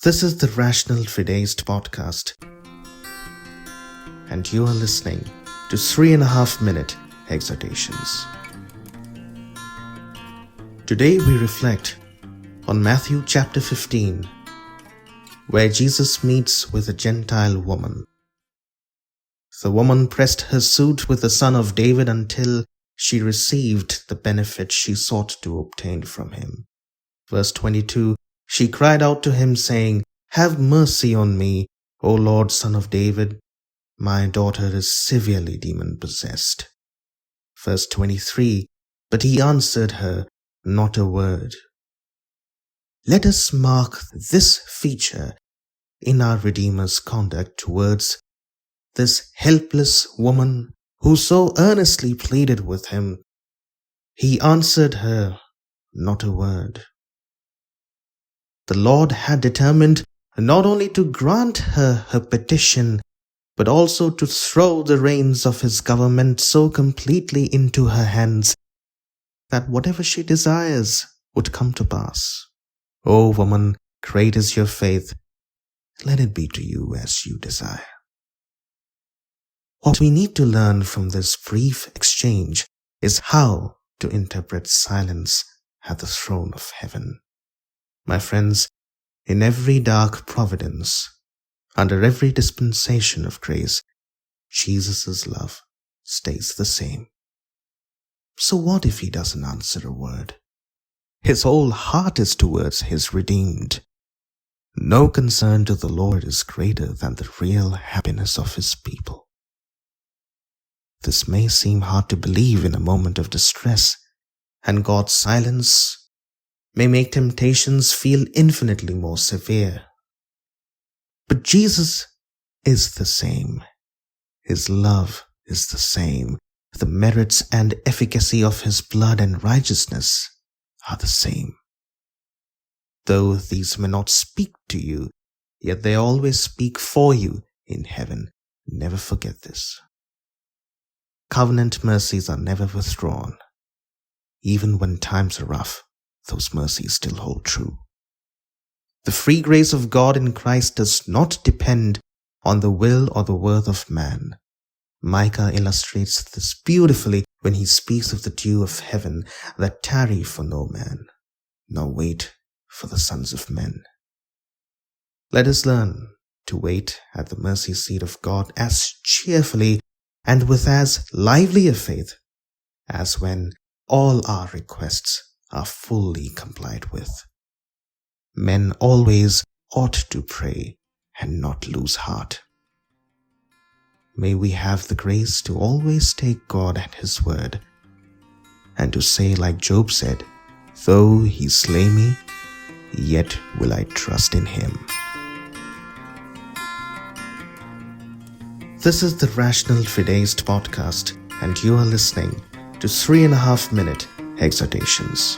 This is the Rational Fideist podcast, and you are listening to 3.5-minute exhortations. Today we reflect on Matthew chapter 15, where Jesus meets with a Gentile woman. The woman pressed her suit with the Son of David until she received the benefit she sought to obtain from him. Verse 22, she cried out to him, saying, "Have mercy on me, O Lord, Son of David. My daughter is severely demon-possessed." Verse 23, but he answered her not a word. Let us mark this feature in our Redeemer's conduct towards this helpless woman who so earnestly pleaded with him. He answered her not a word. The Lord had determined not only to grant her petition, but also to throw the reins of his government so completely into her hands that whatever she desires would come to pass. O woman, great is your faith. Let it be to you as you desire. What we need to learn from this brief exchange is how to interpret silence at the throne of heaven. My friends, in every dark providence, under every dispensation of grace, Jesus' love stays the same. So what if he doesn't answer a word? His whole heart is towards his redeemed. No concern to the Lord is greater than the real happiness of his people. This may seem hard to believe in a moment of distress, and God's silence may make temptations feel infinitely more severe. But Jesus is the same. His love is the same. The merits and efficacy of his blood and righteousness are the same. Though these may not speak to you, yet they always speak for you in heaven. Never forget this. Covenant mercies are never withdrawn. Even when times are rough, those mercies still hold true. The free grace of God in Christ does not depend on the will or the worth of man. Micah illustrates this beautifully when he speaks of the dew of heaven that tarry for no man, nor wait for the sons of men. Let us learn to wait at the mercy seat of God as cheerfully and with as lively a faith as when all our requests are fully complied with. Men always ought to pray and not lose heart. May we have the grace to always take God at his word and to say like Job said, "Though he slay me, yet will I trust in him." This is the Rational Fideist podcast, and you are listening to 3.5-minute exhortations.